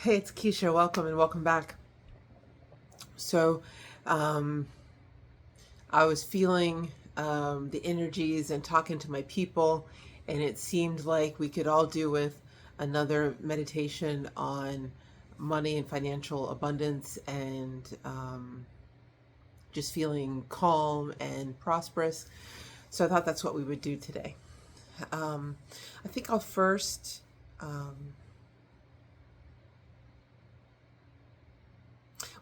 Hey, it's Keisha. Welcome and welcome back. So, um, I was feeling the energies and talking to my people, and it seemed like we could all do with another meditation on money and financial abundance and just feeling calm and prosperous. So, I thought that's what we would do today. Um, I think I'll first.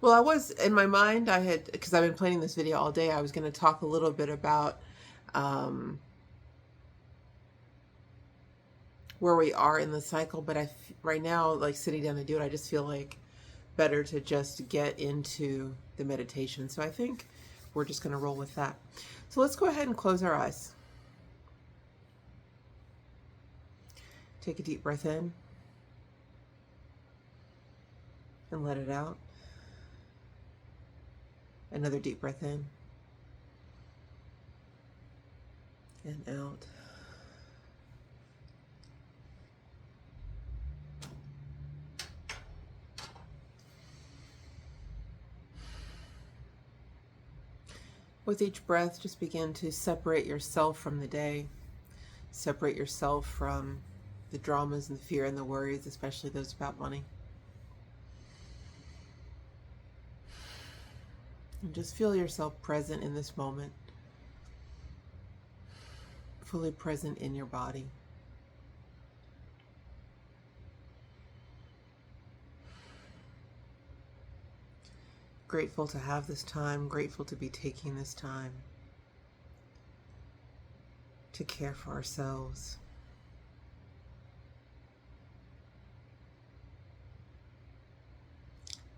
Well, I was in my mind, I had, because I've been planning this video all day, I was going to talk a little bit about um, where we are in the cycle, but right now, like sitting down to do it, I just feel like better to just get into the meditation. So I think we're just going to roll with that. So let's go ahead and close our eyes. Take a deep breath in and let it out. Another deep breath in and out. With each breath, just begin to separate yourself from the day. Separate yourself from the dramas and the fear and the worries, especially those about money. And just feel yourself present in this moment, fully present in your body. Grateful to have this time, grateful to be taking this time to care for ourselves.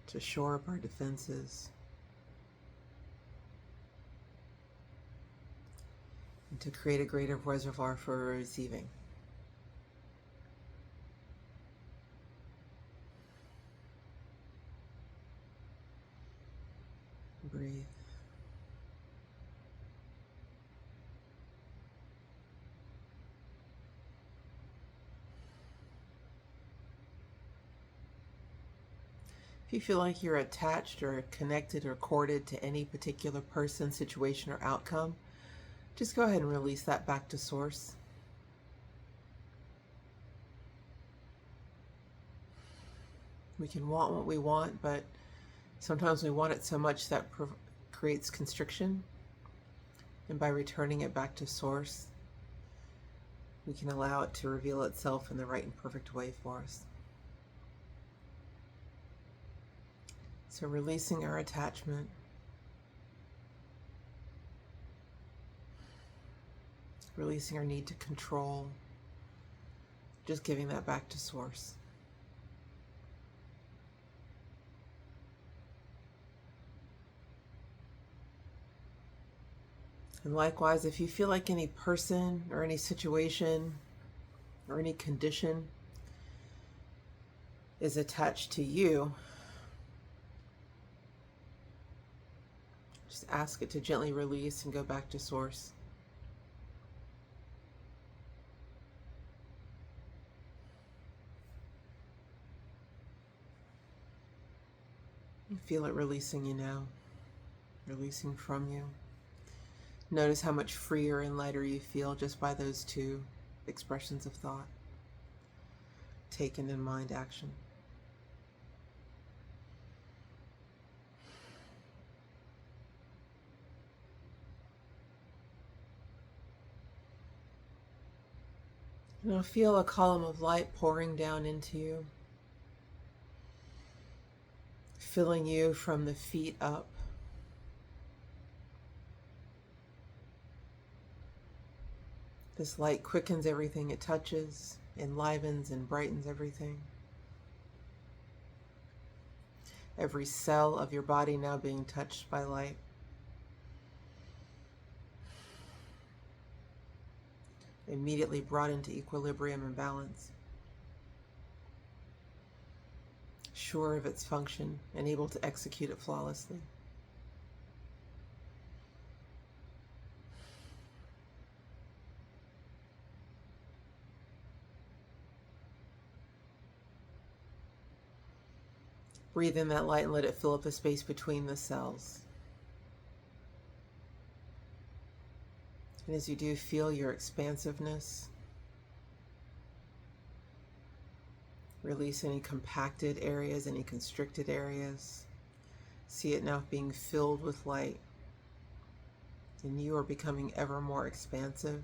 To shore up our defenses. And to create a greater reservoir for receiving. Breathe. If you feel like you're attached or connected or corded to any particular person, situation, or outcome, just go ahead and release that back to source. We can want what we want, but sometimes we want it so much that creates constriction. And by returning it back to source, we can allow it to reveal itself in the right and perfect way for us. So releasing our attachment, releasing our need to control, just giving that back to source. And likewise, if you feel like any person or any situation or any condition is attached to you, just ask it to gently release and go back to source. You feel it releasing you now, releasing from you. Notice how much freer and lighter you feel just by those two expressions of thought taken in mind action. Now feel a column of light pouring down into you, filling you from the feet up. This light quickens everything it touches, enlivens and brightens everything. Every cell of your body now being touched by light. Immediately brought into equilibrium and balance. Sure of its function and able to execute it flawlessly. Breathe in that light and let it fill up the space between the cells. And as you do, feel your expansiveness. Release any compacted areas, any constricted areas. See it now being filled with light. And you are becoming ever more expansive,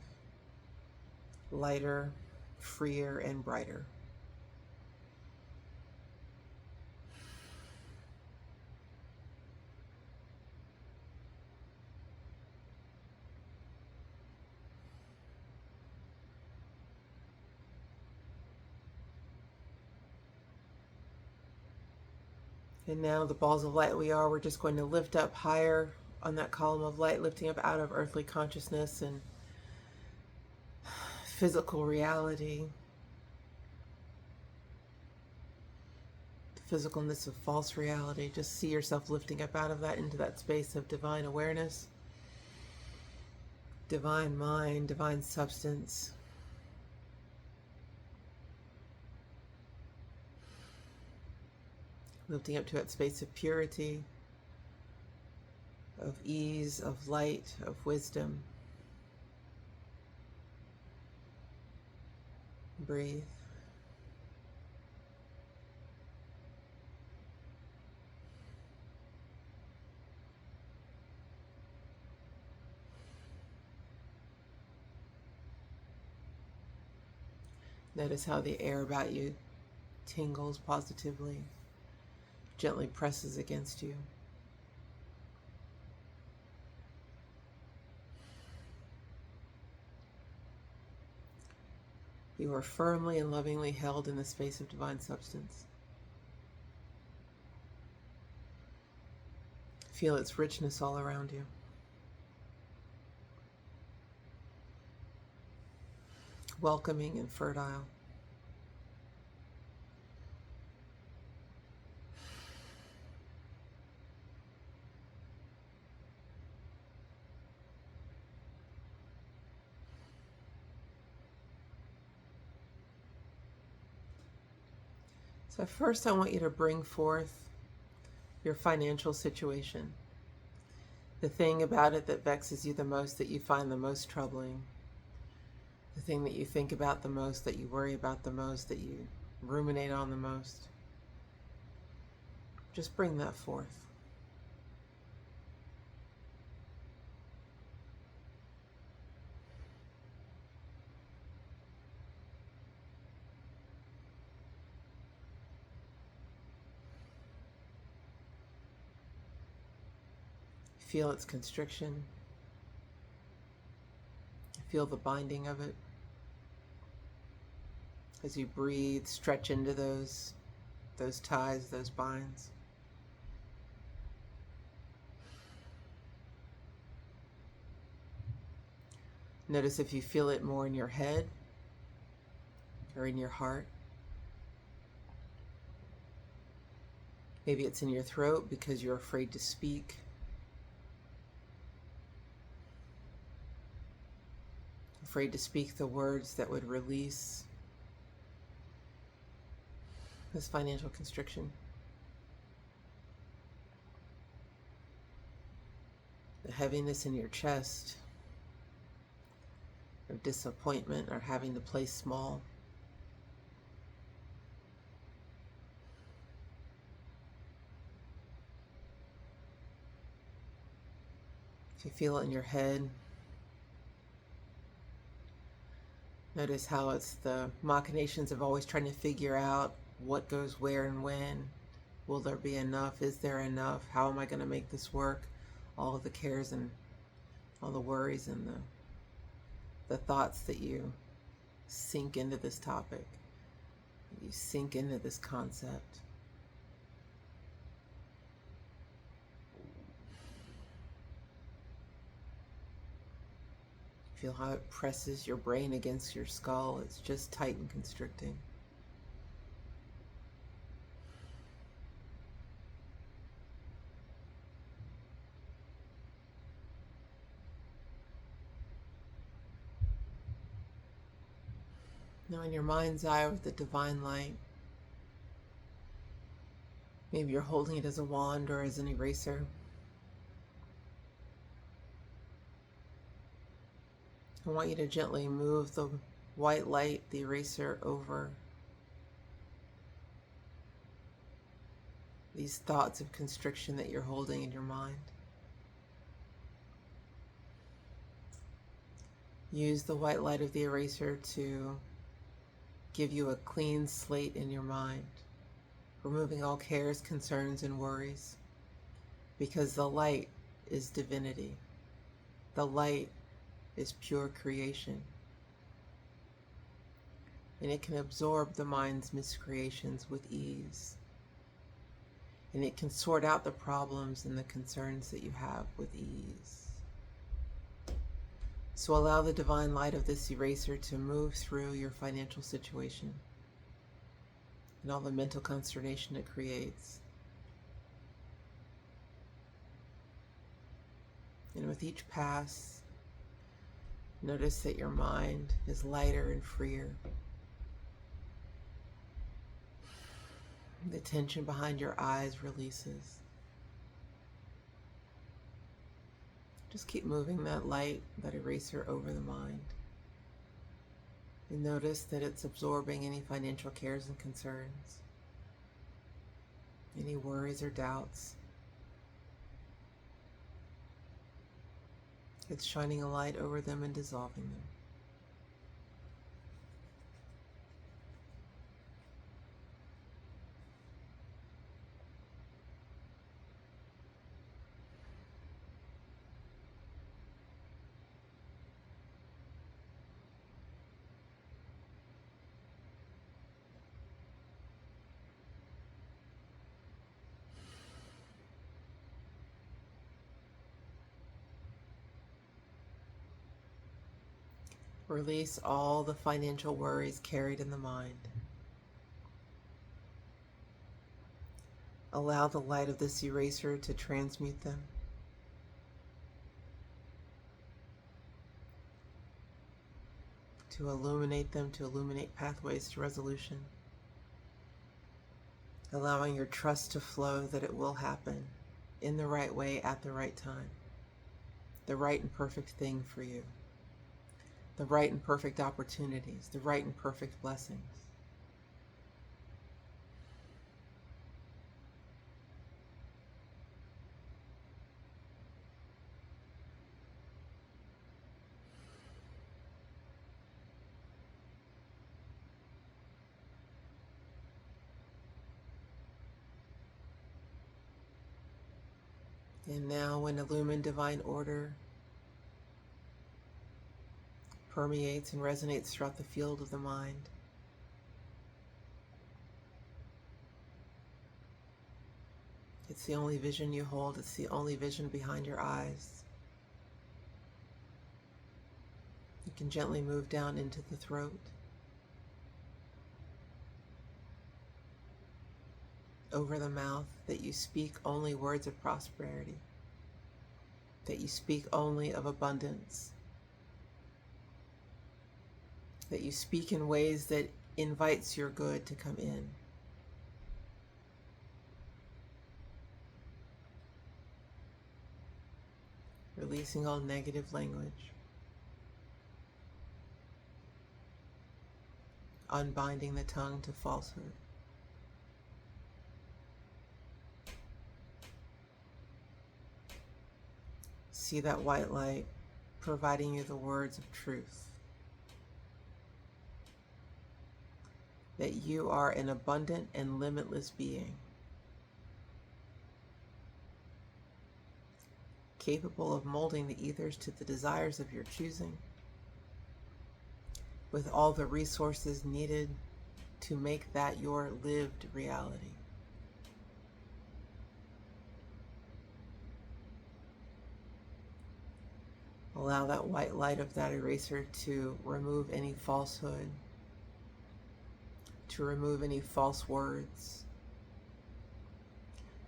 lighter, freer, and brighter. And now the balls of light we're just going to lift up higher on that column of light, lifting up out of earthly consciousness and physical reality, the physicalness of false reality. Just see yourself lifting up out of that into that space of divine awareness, divine mind, divine substance. Lifting up to that space of purity, of ease, of light, of wisdom. Breathe. Notice how the air about you tingles positively, gently presses against you. You are firmly and lovingly held in the space of divine substance. Feel its richness all around you. Welcoming and fertile. So first I want you to bring forth your financial situation. The thing about it that vexes you the most, that you find the most troubling. The thing that you think about the most, that you worry about the most, that you ruminate on the most. Just bring that forth. Feel its constriction. Feel the binding of it. As you breathe, stretch into those ties, those binds. Notice if you feel it more in your head or in your heart. Maybe it's in your throat because you're afraid to speak. Afraid to speak the words that would release this financial constriction. The heaviness in your chest, or disappointment, or having to play small. If you feel it in your head, notice how it's the machinations of always trying to figure out what goes where and when. Will there be enough? Is there enough? How am I going to make this work? All of the cares and all the worries and the thoughts that you sink into this topic. You sink into this concept. Feel how it presses your brain against your skull. It's just tight and constricting. Now in your mind's eye with the divine light, Maybe you're holding it as a wand or as an eraser. I want you to gently move the white light, the eraser, over these thoughts of constriction that you're holding in your mind. Use the white light of the eraser to give you a clean slate in your mind, removing all cares, concerns, and worries, because the light is divinity. The light is pure creation, and it can absorb the mind's miscreations with ease, and it can sort out the problems and the concerns that you have with ease. So allow the divine light of this eraser to move through your financial situation and all the mental consternation it creates. And with each pass, notice that your mind is lighter and freer. The tension behind your eyes releases. Just keep moving that light, that eraser, over the mind. And notice that it's absorbing any financial cares and concerns, any worries or doubts. It's shining a light over them and dissolving them. Release all the financial worries carried in the mind. Allow the light of this eraser to transmute them. To illuminate them, to illuminate pathways to resolution. Allowing your trust to flow that it will happen in the right way at the right time. The right and perfect thing for you. The right and perfect opportunities, the right and perfect blessings. And now, when illumined divine order permeates and resonates throughout the field of the mind, it's the only vision you hold. It's the only vision behind your eyes. You can gently move down into the throat, over the mouth, that you speak only words of prosperity, that you speak only of abundance, that you speak in ways that invites your good to come in. Releasing all negative language. Unbinding the tongue to falsehood. See that white light providing you the words of truth. That you are an abundant and limitless being, capable of molding the ethers to the desires of your choosing, with all the resources needed to make that your lived reality. Allow that white light of that eraser to remove any falsehood, to remove any false words,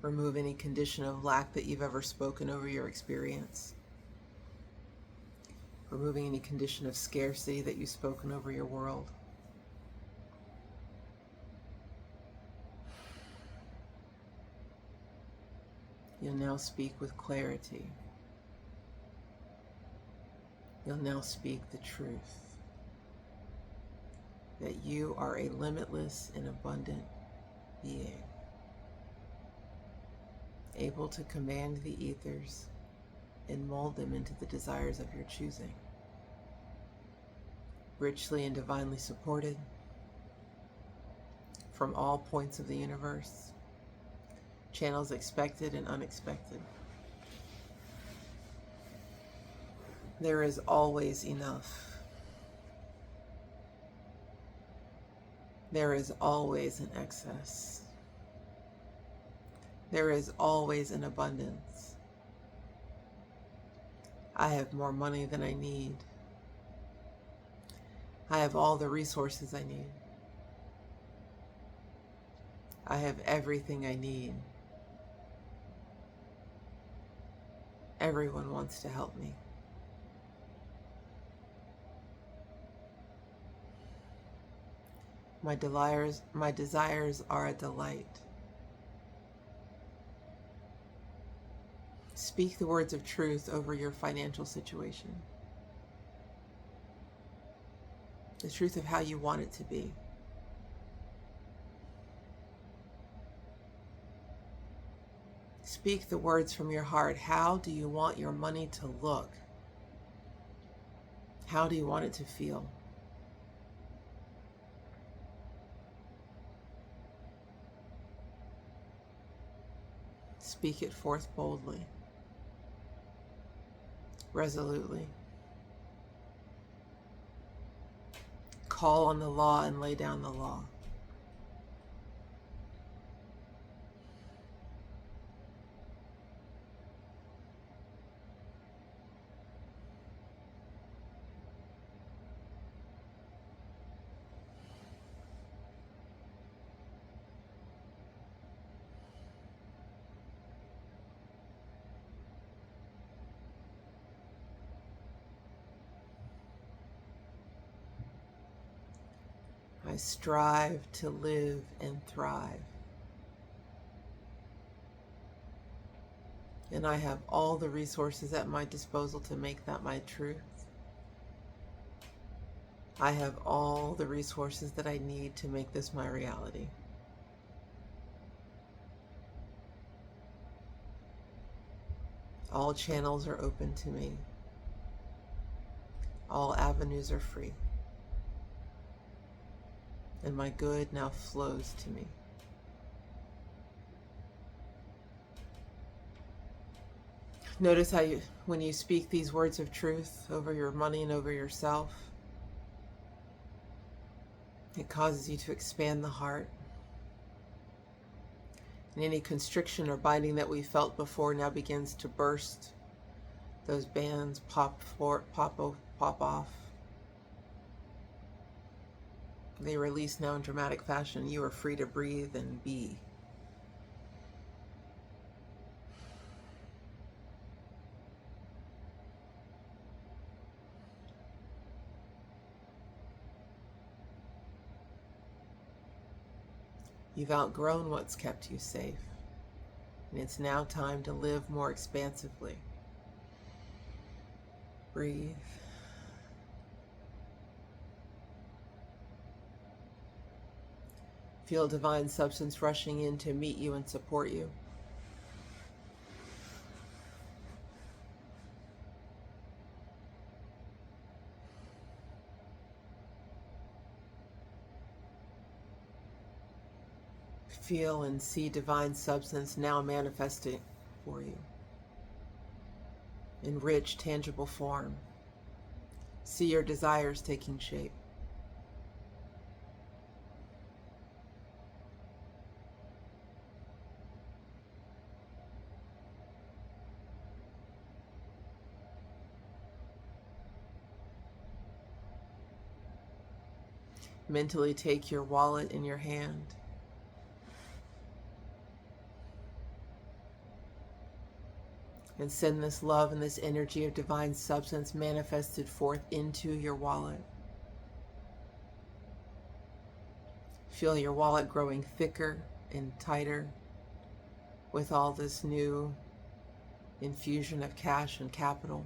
remove any condition of lack that you've ever spoken over your experience, removing any condition of scarcity that you've spoken over your world. You'll now speak with clarity. You'll now speak the truth, that you are a limitless and abundant being, able to command the ethers and mold them into the desires of your choosing. Richly and divinely supported from all points of the universe, channels expected and unexpected. There is always enough. There is always an excess. There is always an abundance. I have more money than I need. I have all the resources I need. I have everything I need. Everyone wants to help me. My desires are a delight. Speak the words of truth over your financial situation. The truth of how you want it to be. Speak the words from your heart. How do you want your money to look? How do you want it to feel? Speak it forth boldly, resolutely. Call on the law and lay down the law. I strive to live and thrive. And I have all the resources at my disposal to make that my truth. I have all the resources that I need to make this my reality. All channels are open to me. All avenues are free. And my good now flows to me. Notice how when you speak these words of truth over your money and over yourself, it causes you to expand the heart. And any constriction or binding that we felt before now begins to burst. Those bands pop off. They release now in dramatic fashion. You are free to breathe and be. You've outgrown what's kept you safe, and it's now time to live more expansively. Breathe. Feel divine substance rushing in to meet you and support you. Feel and see divine substance now manifesting for you in rich, tangible form. See your desires taking shape. Mentally take your wallet in your hand. And send this love and this energy of divine substance manifested forth into your wallet. Feel your wallet growing thicker and tighter with all this new infusion of cash and capital.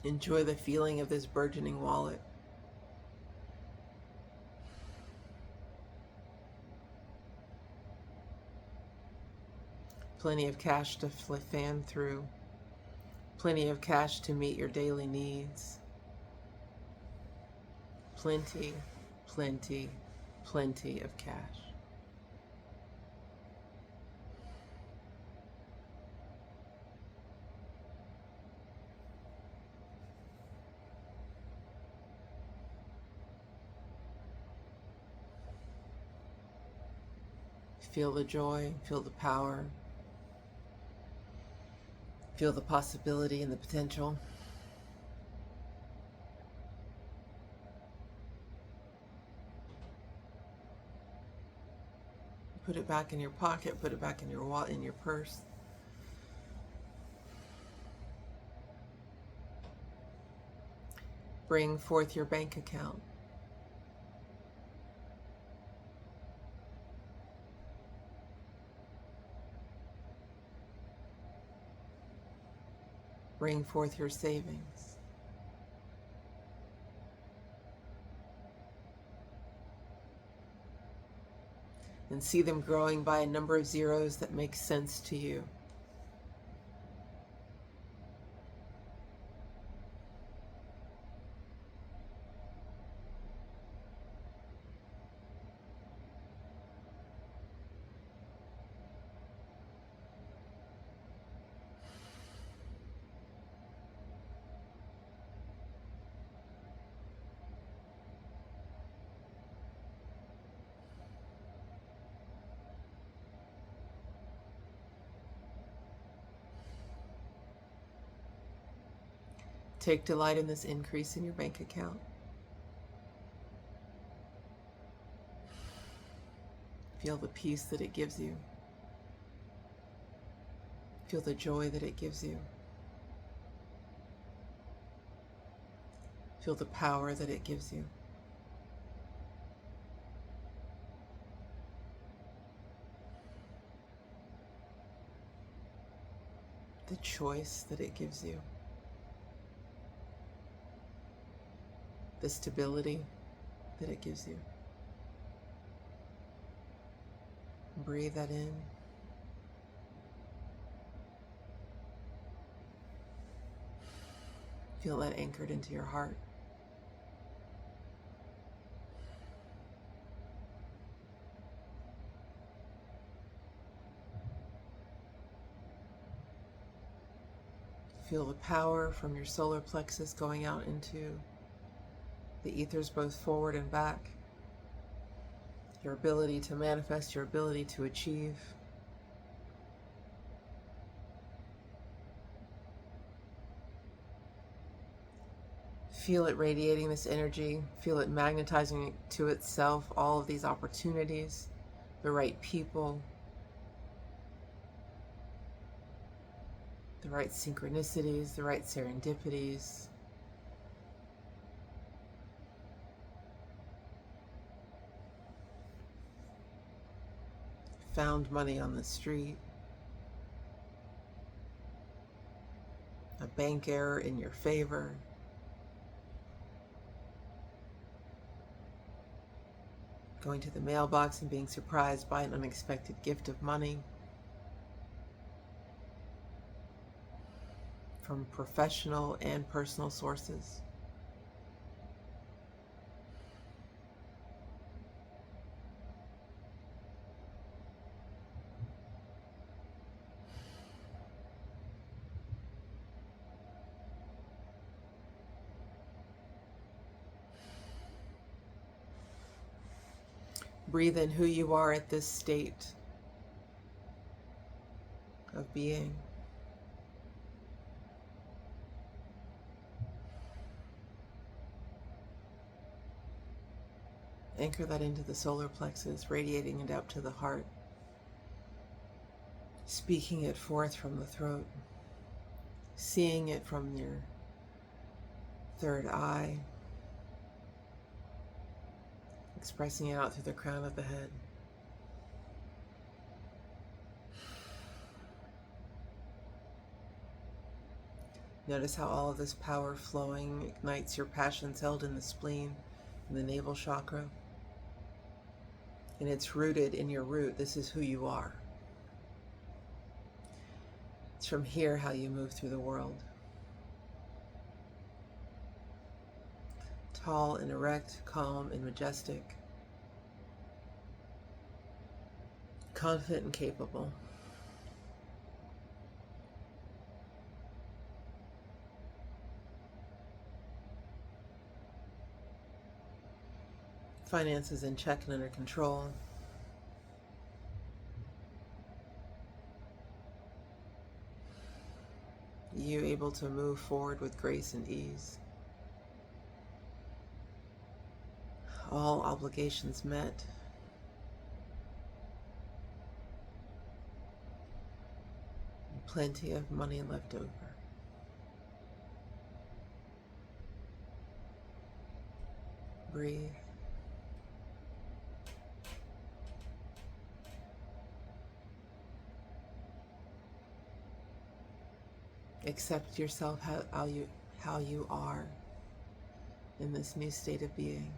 Enjoy the feeling of this burgeoning wallet. Plenty of cash to fan through. Plenty of cash to meet your daily needs. Plenty, plenty, plenty of cash. Feel the joy, feel the power, feel the possibility and the potential. Put it back in your pocket, put it back in your wallet, in your purse. Bring forth your bank account. Bring forth your savings. And see them growing by a number of zeros that makes sense to you. Take delight in this increase in your bank account. Feel the peace that it gives you. Feel the joy that it gives you. Feel the power that it gives you. The choice that it gives you. The stability that it gives you. Breathe that in. Feel that anchored into your heart. Feel the power from your solar plexus going out into the ethers, both forward and back. Your ability to manifest, your ability to achieve. Feel it radiating this energy. Feel it magnetizing to itself all of these opportunities, the right people, the right synchronicities, the right serendipities. Found money on the street, a bank error in your favor, going to the mailbox and being surprised by an unexpected gift of money from professional and personal sources. Breathe in who you are at this state of being. Anchor that into the solar plexus, radiating it out to the heart, speaking it forth from the throat, seeing it from your third eye, expressing it out through the crown of the head. Notice how all of this power flowing ignites your passions held in the spleen, in the navel chakra. And it's rooted in your root. This is who you are. It's from here how you move through the world. Tall and erect, calm and majestic. Confident and capable. Finances in check and under control. You able to move forward with grace and ease. All obligations met. Plenty of money left over. Breathe. Accept yourself how you are in this new state of being.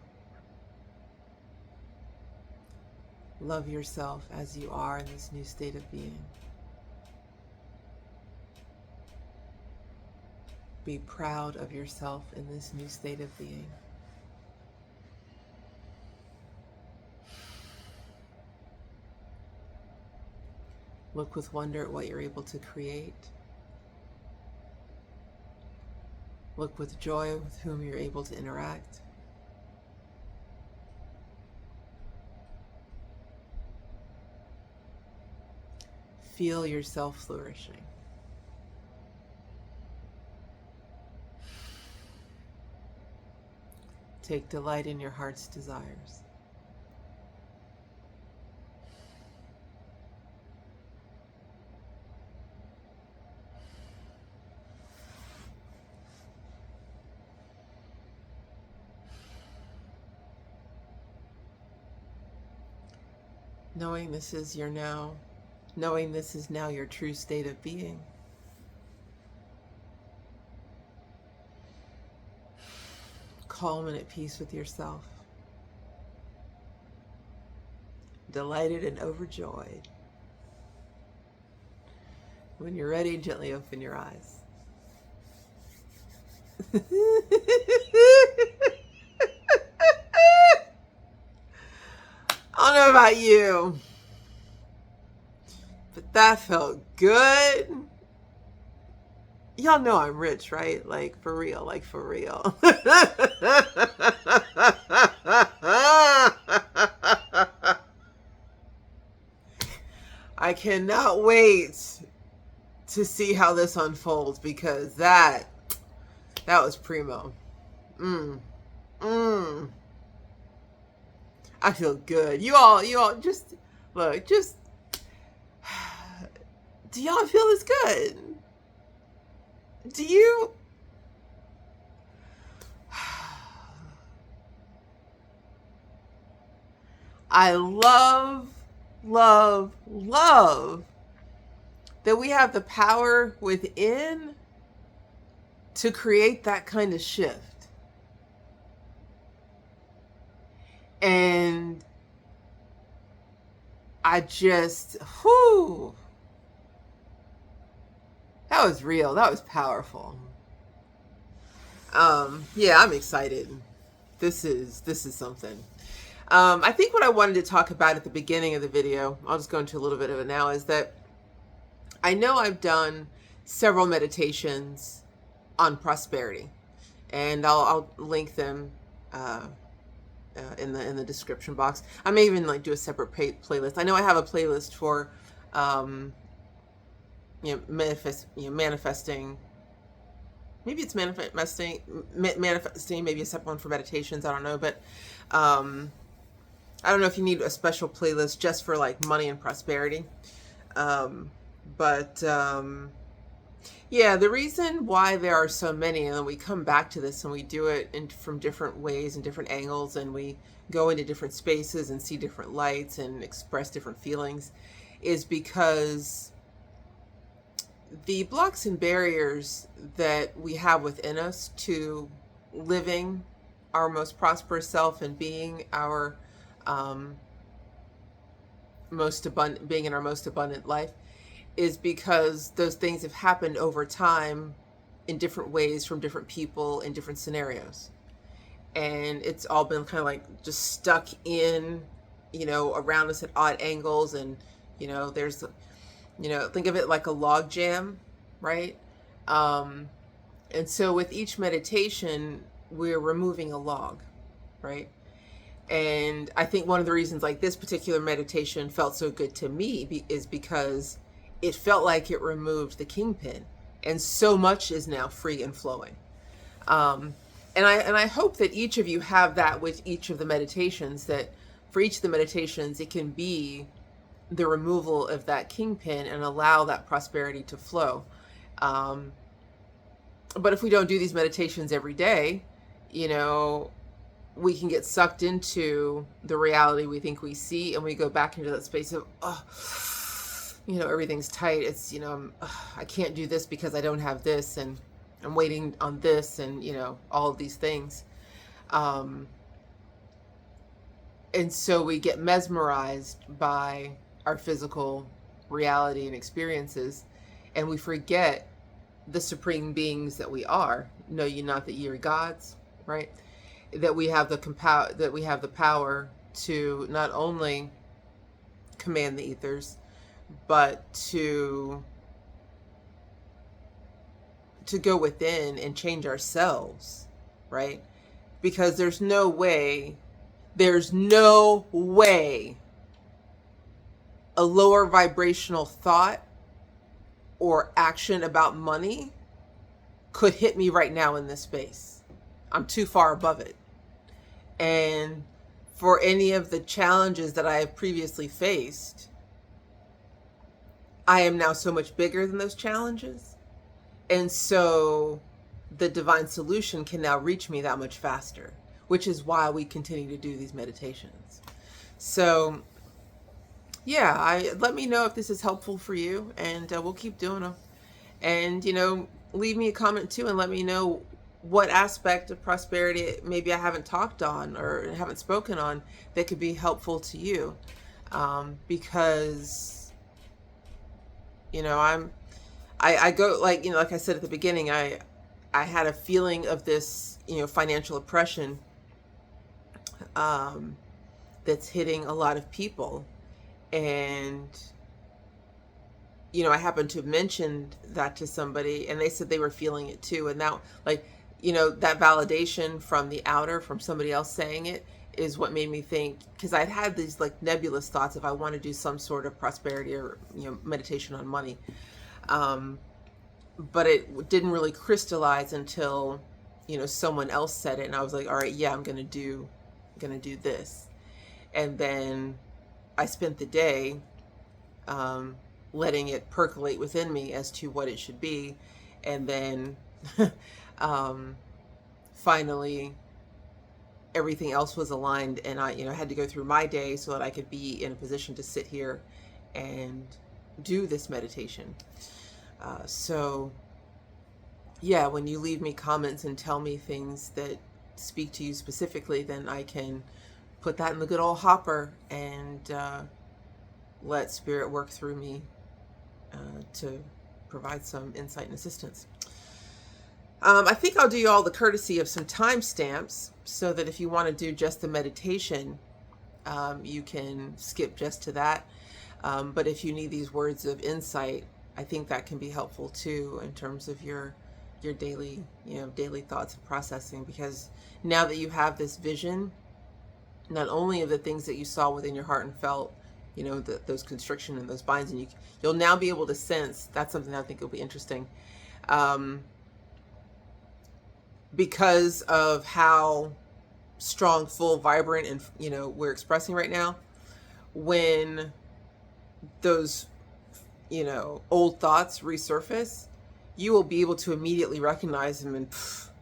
Love yourself as you are in this new state of being. Be proud of yourself in this new state of being. Look with wonder at what you're able to create. Look with joy with whom you're able to interact. Feel yourself flourishing. Take delight in your heart's desires. Knowing this is now your true state of being. Calm and at peace with yourself. Delighted and overjoyed. When you're ready, gently open your eyes. I don't know about you, but that felt good. Y'all know I'm rich, right? Like for real, I cannot wait to see how this unfolds because that was primo. I feel good. You all just look, do y'all feel as good? Do you? I love that we have the power within to create that kind of shift. And I just, that was real. That was powerful. Yeah, I'm excited. This is something. I think what I wanted to talk about at the beginning of the video, I'll just go into a little bit of it now, is that I know I've done several meditations on prosperity, and I'll link them in the description box. I may even do a separate playlist. I know I have a playlist for manifesting. Maybe it's manifesting. Maybe a separate one for meditations. I don't know, but I don't know if you need a special playlist just for money and prosperity. Yeah, the reason why there are so many, and then we come back to this and we do it from different ways and different angles, and we go into different spaces and see different lights and express different feelings, is because the blocks and barriers that we have within us to living our most prosperous self and being our um, most abundant, being in our most abundant life, is because those things have happened over time in different ways from different people in different scenarios. And it's all been kind of like just stuck in, around us at odd angles. And, there's, think of it like a log jam, right? Um, and so with each meditation, we're removing a log, right? And I think one of the reasons like this particular meditation felt so good to me is because it felt like it removed the kingpin, and so much is now free and flowing. Um, and I hope that each of you have that with each of the meditations, that for each of the meditations, it can be the removal of that kingpin and allow that prosperity to flow. Um, but if we don't do these meditations every day, we can get sucked into the reality we think we see, and we go back into that space of, everything's tight. It's, I can't do this because I don't have this, and I'm waiting on this, and, all of these things. And so we get mesmerized by our physical reality and experiences, and we forget the supreme beings that we are. Know you not that ye are gods, right? That we have the power to not only command the ethers, but to go within and change ourselves, right? Because there's no way a lower vibrational thought or action about money could hit me right now in this space. I'm too far above it. And for any of the challenges that I have previously faced, I am now so much bigger than those challenges. And so the divine solution can now reach me that much faster, which is why we continue to do these meditations. So yeah, let me know if this is helpful for you, and we'll keep doing them. And, leave me a comment too, and let me know what aspect of prosperity maybe I haven't talked on or haven't spoken on that could be helpful to you. Because, I go, like I said at the beginning, I had a feeling of this, financial oppression that's hitting a lot of people. And, I happened to have mentioned that to somebody, and they said they were feeling it too. And now, that validation from the outer, from somebody else saying it, is what made me think, because I'd had these nebulous thoughts if I want to do some sort of prosperity or, meditation on money. But it didn't really crystallize until, someone else said it. And I was like, all right, yeah, I'm going to do this. And then I spent the day letting it percolate within me as to what it should be. And then finally, everything else was aligned, and I had to go through my day so that I could be in a position to sit here and do this meditation. So yeah, when you leave me comments and tell me things that speak to you specifically, then I can put that in the good old hopper and let spirit work through me to provide some insight and assistance. I think I'll do you all the courtesy of some timestamps so that if you want to do just the meditation, you can skip just to that. But if you need these words of insight, I think that can be helpful too in terms of your daily, daily thoughts and processing, because now that you have this vision, not only of the things that you saw within your heart and felt, those constriction and those binds, and you'll now be able to sense. That's something that I think will be interesting. Because of how strong, full, vibrant, and we're expressing right now, when those old thoughts resurface, you will be able to immediately recognize him and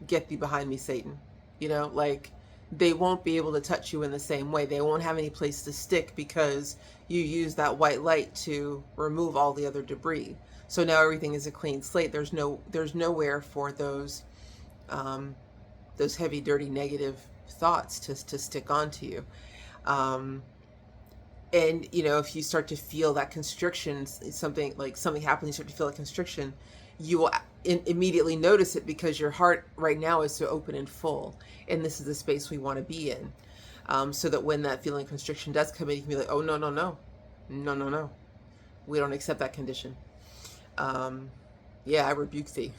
get thee behind me, Satan. Like they won't be able to touch you in the same way. They won't have any place to stick because you use that white light to remove all the other debris. So now everything is a clean slate. There's nowhere for those heavy, dirty, negative thoughts to stick onto you. And if you start to feel that constriction, something happens, you start to feel that constriction, you will immediately notice it because your heart right now is so open and full, and this is the space we want to be in, so that when that feeling of constriction does come in, you can be like, oh, no, we don't accept that condition. Yeah, I rebuke thee.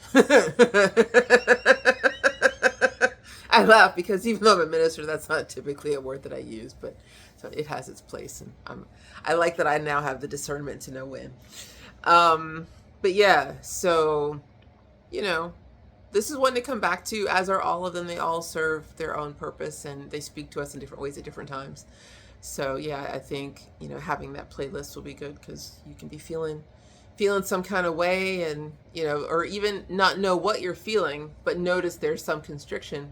I laugh because even though I'm a minister, that's not typically a word that I use, but so it has its place, and I like that I now have the discernment to know when. But yeah, so this is one to come back to, as are all of them. They all serve their own purpose, and they speak to us in different ways at different times. So yeah, I think having that playlist will be good because you can be feeling some kind of way, and or even not know what you're feeling, but notice there's some constriction,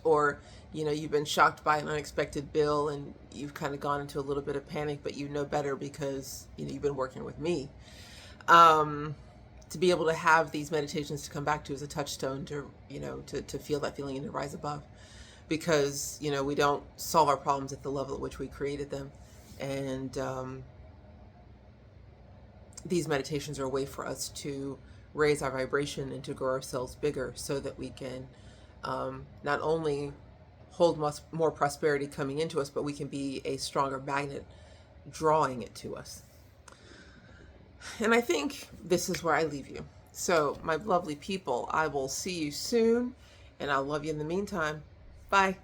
or you've been shocked by an unexpected bill and you've kind of gone into a little bit of panic, but you know better because you've been working with me. To be able to have these meditations to come back to as a touchstone to to feel that feeling and to rise above, because we don't solve our problems at the level at which we created them, and these meditations are a way for us to raise our vibration and to grow ourselves bigger so that we can not only hold more prosperity coming into us, but we can be a stronger magnet drawing it to us. And I think this is where I leave you. So, my lovely people, I will see you soon, and I'll love you in the meantime. Bye.